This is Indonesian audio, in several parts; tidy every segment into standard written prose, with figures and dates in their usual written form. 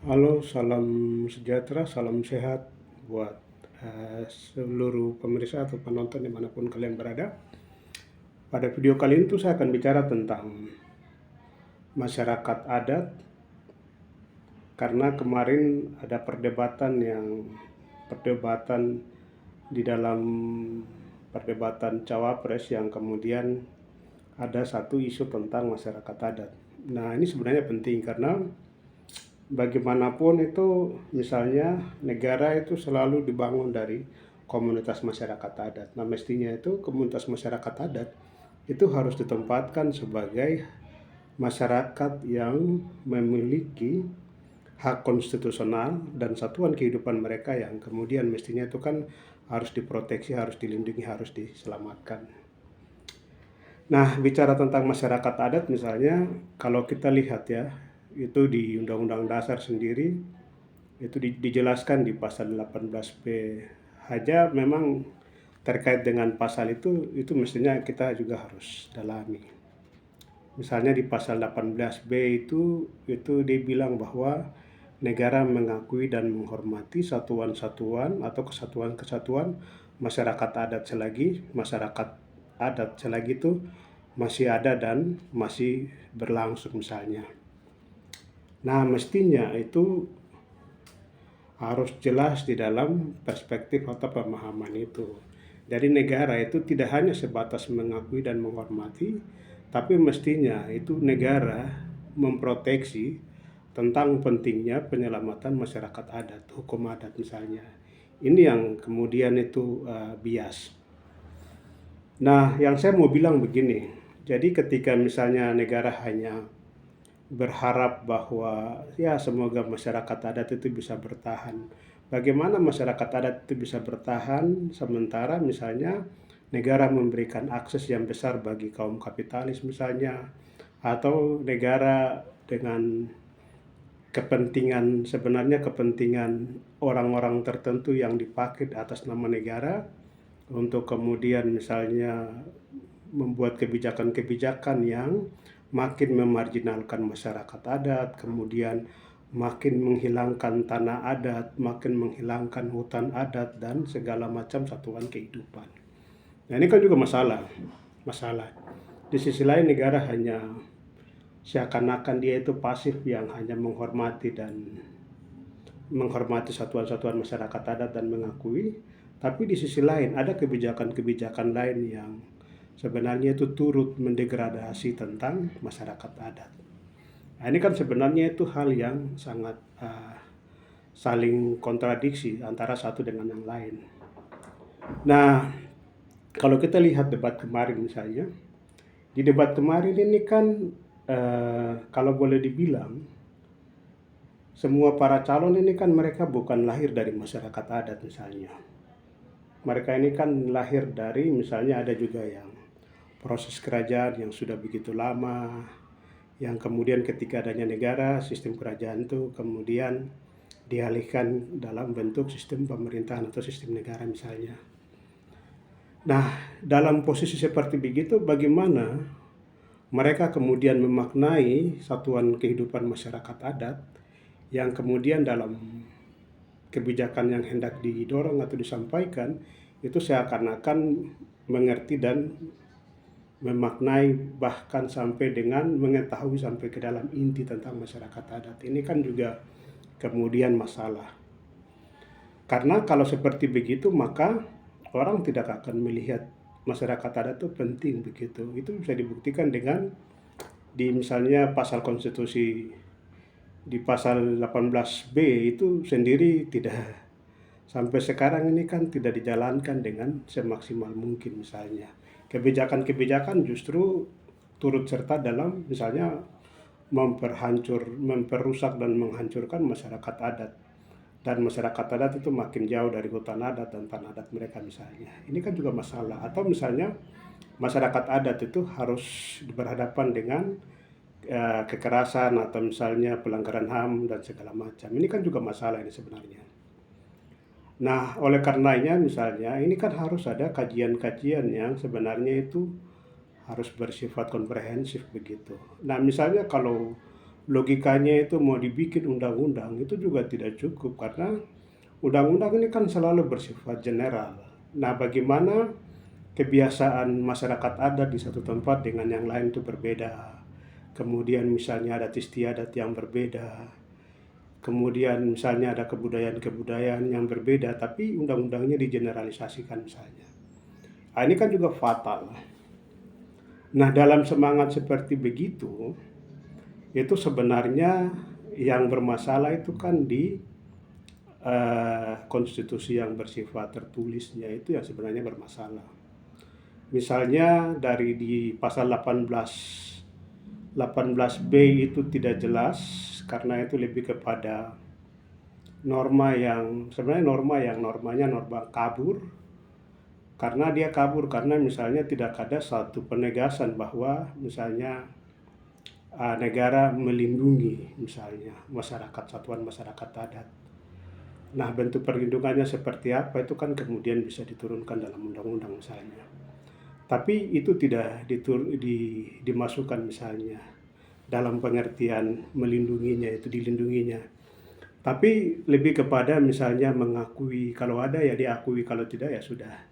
Halo, salam sejahtera, salam sehat buat seluruh pemirsa atau penonton dimanapun kalian berada. Pada video kali ini tuh saya akan bicara tentang masyarakat adat, karena kemarin ada perdebatan di dalam perdebatan cawapres yang kemudian ada satu isu tentang masyarakat adat. Nah, ini sebenarnya penting karena bagaimanapun itu, misalnya negara itu selalu dibangun dari komunitas masyarakat adat. Nah, mestinya itu komunitas masyarakat adat itu harus ditempatkan sebagai masyarakat yang memiliki hak konstitusional dan satuan kehidupan mereka yang kemudian mestinya itu kan harus diproteksi, harus dilindungi, harus diselamatkan. Nah, bicara tentang masyarakat adat misalnya, kalau kita lihat ya, itu di Undang-Undang Dasar sendiri, itu dijelaskan di pasal 18B saja. Memang terkait dengan pasal itu mestinya kita juga harus dalami. Misalnya di pasal 18B itu dia bilang bahwa negara mengakui dan menghormati satuan-satuan atau kesatuan-kesatuan masyarakat adat selagi itu masih ada dan masih berlangsung misalnya. Nah, mestinya itu harus jelas di dalam perspektif atau pemahaman itu. Jadi negara itu tidak hanya sebatas mengakui dan menghormati, tapi mestinya itu negara memproteksi tentang pentingnya penyelamatan masyarakat adat, hukum adat misalnya. Ini yang kemudian itu bias. Nah, yang saya mau bilang begini, jadi ketika misalnya negara hanya berharap bahwa ya semoga masyarakat adat itu bisa bertahan. Bagaimana masyarakat adat itu bisa bertahan sementara misalnya negara memberikan akses yang besar bagi kaum kapitalis misalnya, atau negara dengan sebenarnya kepentingan orang-orang tertentu yang dipakai atas nama negara untuk kemudian misalnya membuat kebijakan-kebijakan yang makin memarginalkan masyarakat adat, kemudian makin menghilangkan tanah adat, makin menghilangkan hutan adat dan segala macam satuan kehidupan. Nah, ini kan juga masalah. Di sisi lain negara hanya seakan-akan dia itu pasif yang hanya menghormati satuan-satuan masyarakat adat dan mengakui, tapi di sisi lain ada kebijakan-kebijakan lain yang sebenarnya itu turut mendegradasi tentang masyarakat adat. Nah, ini kan sebenarnya itu hal yang sangat saling kontradiksi antara satu dengan yang lain. Nah, kalau kita lihat debat kemarin misalnya, di debat kemarin ini kan kalau boleh dibilang semua para calon ini kan mereka bukan lahir dari masyarakat adat misalnya. Mereka ini kan lahir dari misalnya ada juga yang proses kerajaan yang sudah begitu lama, yang kemudian ketika adanya negara, sistem kerajaan itu kemudian dialihkan dalam bentuk sistem pemerintahan atau sistem negara misalnya. Nah, dalam posisi seperti begitu, bagaimana mereka kemudian memaknai satuan kehidupan masyarakat adat yang kemudian dalam kebijakan yang hendak didorong atau disampaikan itu seakan-akan mengerti dan memaknai bahkan sampai dengan mengetahui sampai ke dalam inti tentang masyarakat adat. Ini kan juga kemudian masalah. Karena kalau seperti begitu maka orang tidak akan melihat masyarakat adat itu penting begitu. Itu bisa dibuktikan dengan di misalnya pasal konstitusi di pasal 18B itu sendiri tidak sampai sekarang ini kan tidak dijalankan dengan semaksimal mungkin misalnya. Kebijakan-kebijakan justru turut serta dalam misalnya memperusak dan menghancurkan masyarakat adat. Dan masyarakat adat itu makin jauh dari hutan adat dan tanah adat mereka misalnya. Ini kan juga masalah. Atau misalnya masyarakat adat itu harus berhadapan dengan kekerasan atau misalnya pelanggaran HAM dan segala macam. Ini kan juga masalah ini sebenarnya. Nah, oleh karenanya misalnya ini kan harus ada kajian-kajian yang sebenarnya itu harus bersifat komprehensif begitu. Nah, misalnya kalau logikanya itu mau dibikin undang-undang itu juga tidak cukup, karena undang-undang ini kan selalu bersifat general. Nah, bagaimana kebiasaan masyarakat adat di satu tempat dengan yang lain itu berbeda. Kemudian misalnya adat istiadat yang berbeda. Kemudian misalnya ada kebudayaan-kebudayaan yang berbeda, tapi undang-undangnya digeneralisasikan misalnya. Nah, ini kan juga fatal. Nah, dalam semangat seperti begitu, itu sebenarnya yang bermasalah itu kan di konstitusi yang bersifat tertulisnya, itu yang sebenarnya bermasalah. Misalnya dari di pasal 18B itu tidak jelas, karena itu lebih kepada norma yang sebenarnya normanya norma kabur, karena dia kabur karena misalnya tidak ada satu penegasan bahwa misalnya negara melindungi misalnya masyarakat, satuan masyarakat adat. Nah, bentuk perlindungannya seperti apa itu kan kemudian bisa diturunkan dalam undang-undang misalnya. Tapi itu tidak dimasukkan misalnya dalam pengertian melindunginya, itu dilindunginya. Tapi lebih kepada misalnya mengakui, kalau ada ya diakui, kalau tidak ya sudah.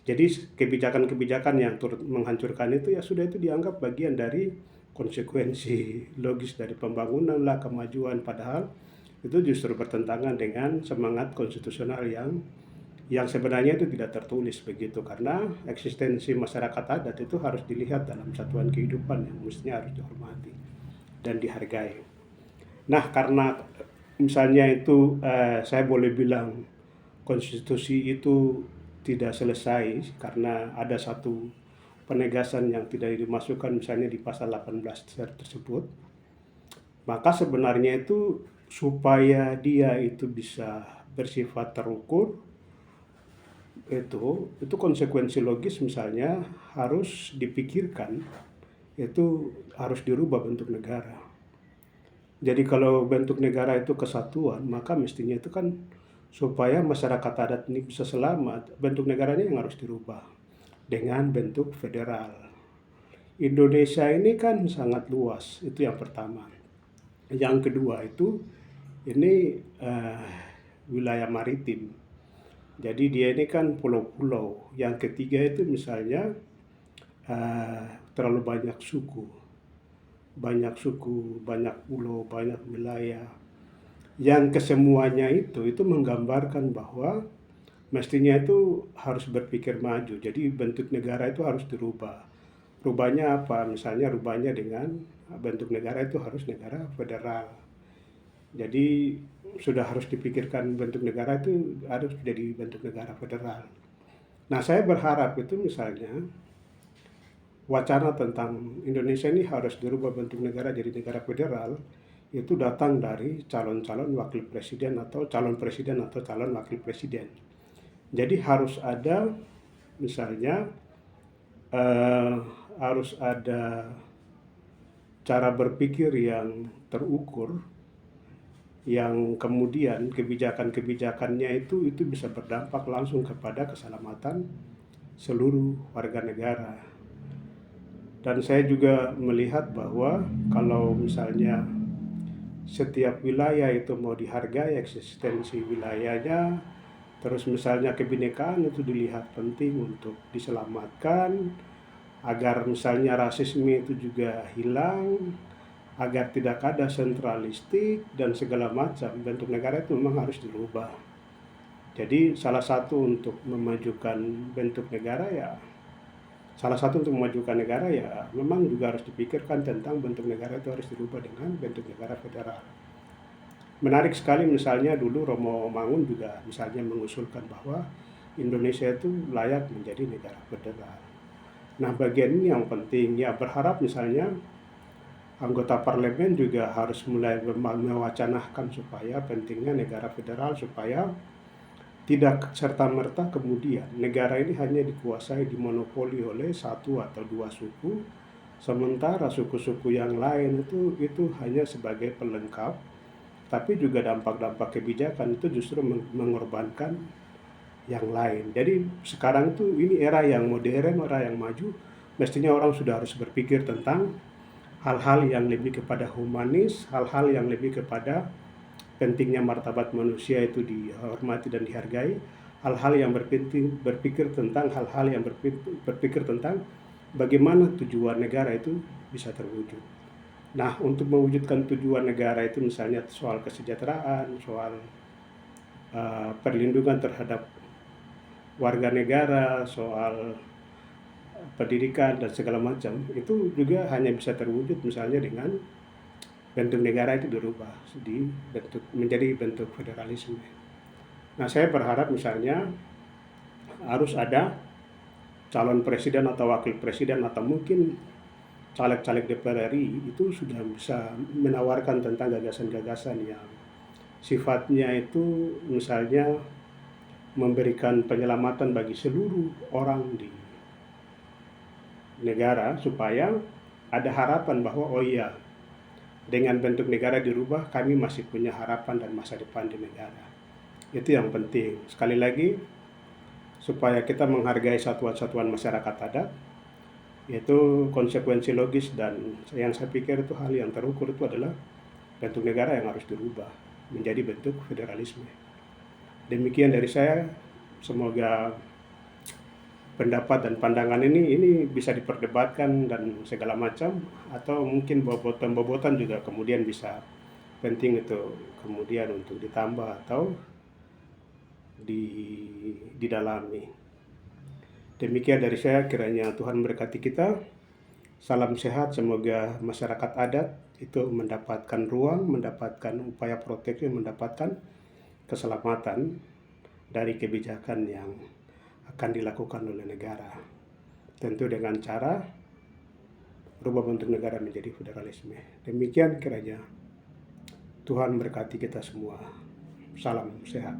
Jadi kebijakan-kebijakan yang turut menghancurkan itu ya sudah, itu dianggap bagian dari konsekuensi logis dari pembangunan lah, kemajuan, padahal itu justru bertentangan dengan semangat konstitusional yang sebenarnya itu tidak tertulis begitu, karena eksistensi masyarakat adat itu harus dilihat dalam satuan kehidupan yang mestinya harus dihormati dan dihargai. Nah, karena misalnya itu saya boleh bilang konstitusi itu tidak selesai karena ada satu penegasan yang tidak dimasukkan misalnya di pasal 18 tersebut, maka sebenarnya itu supaya dia itu bisa bersifat terukur, itu konsekuensi logis misalnya harus dipikirkan, itu harus dirubah bentuk negara. Jadi kalau bentuk negara itu kesatuan, maka mestinya itu kan supaya masyarakat adat ini bisa selamat, bentuk negaranya yang harus dirubah dengan bentuk federal. Indonesia ini kan sangat luas, itu yang pertama. Yang kedua itu ini wilayah maritim. Jadi dia ini kan pulau-pulau. Yang ketiga itu misalnya terlalu banyak suku, banyak pulau, banyak wilayah. Yang kesemuanya itu menggambarkan bahwa mestinya itu harus berpikir maju. Jadi bentuk negara itu harus dirubah. Rubahnya apa? Misalnya rubahnya dengan bentuk negara itu harus negara federal. Jadi sudah harus dipikirkan bentuk negara itu harus jadi bentuk negara federal. Nah, saya berharap itu misalnya wacana tentang Indonesia ini harus dirubah bentuk negara jadi negara federal itu datang dari calon-calon wakil presiden atau calon presiden atau calon wakil presiden. Jadi harus ada misalnya harus ada cara berpikir yang terukur, yang kemudian kebijakan-kebijakannya itu bisa berdampak langsung kepada keselamatan seluruh warga negara. Dan saya juga melihat bahwa kalau misalnya setiap wilayah itu mau dihargai eksistensi wilayahnya, terus misalnya kebinekaan itu dilihat penting untuk diselamatkan, agar misalnya rasisme itu juga hilang, agar tidak ada sentralistik dan segala macam, bentuk negara itu memang harus dirubah. Jadi salah satu untuk memajukan bentuk negara ya, memang juga harus dipikirkan tentang bentuk negara itu harus dirubah dengan bentuk negara federal. Menarik sekali misalnya dulu Romo Mangun juga misalnya mengusulkan bahwa Indonesia itu layak menjadi negara federal. Nah, bagian ini yang penting ya, berharap misalnya anggota parlemen juga harus mulai mewacanakan supaya pentingnya negara federal, supaya tidak serta-merta kemudian negara ini hanya dikuasai, dimonopoli oleh satu atau dua suku, sementara suku-suku yang lain itu hanya sebagai pelengkap, tapi juga dampak-dampak kebijakan itu justru mengorbankan yang lain. Jadi sekarang itu ini era yang modern, era yang maju, mestinya orang sudah harus berpikir tentang hal-hal yang lebih kepada humanis, hal-hal yang lebih kepada pentingnya martabat manusia itu dihormati dan dihargai, hal-hal yang berpikir tentang hal-hal yang berpikir tentang bagaimana tujuan negara itu bisa terwujud. Nah, untuk mewujudkan tujuan negara itu misalnya soal kesejahteraan, soal perlindungan terhadap warga negara, soal pendidikan dan segala macam, itu juga hanya bisa terwujud misalnya dengan bentuk negara itu dirubah menjadi bentuk federalisme. Nah, saya berharap misalnya harus ada calon presiden atau wakil presiden atau mungkin caleg-caleg DPR RI itu sudah bisa menawarkan tentang gagasan-gagasan yang sifatnya itu misalnya memberikan penyelamatan bagi seluruh orang di negara, supaya ada harapan bahwa oh iya, dengan bentuk negara dirubah kami masih punya harapan dan masa depan di negara. Itu yang penting. Sekali lagi, supaya kita menghargai satuan-satuan masyarakat adat, yaitu konsekuensi logis, dan yang saya pikir itu hal yang terukur itu adalah bentuk negara yang harus dirubah menjadi bentuk federalisme. Demikian dari saya, semoga pendapat dan pandangan ini bisa diperdebatkan dan segala macam, atau mungkin bobotan juga kemudian bisa penting itu kemudian untuk ditambah atau didalami. Demikian dari saya, kiranya Tuhan memberkati kita. Salam sehat, semoga masyarakat adat itu mendapatkan ruang, mendapatkan upaya proteksi, mendapatkan keselamatan dari kebijakan yang akan dilakukan oleh negara. Tentu dengan cara berubah bentuk negara menjadi federalisme. Demikian kiranya Tuhan memberkati kita semua. Salam sehat.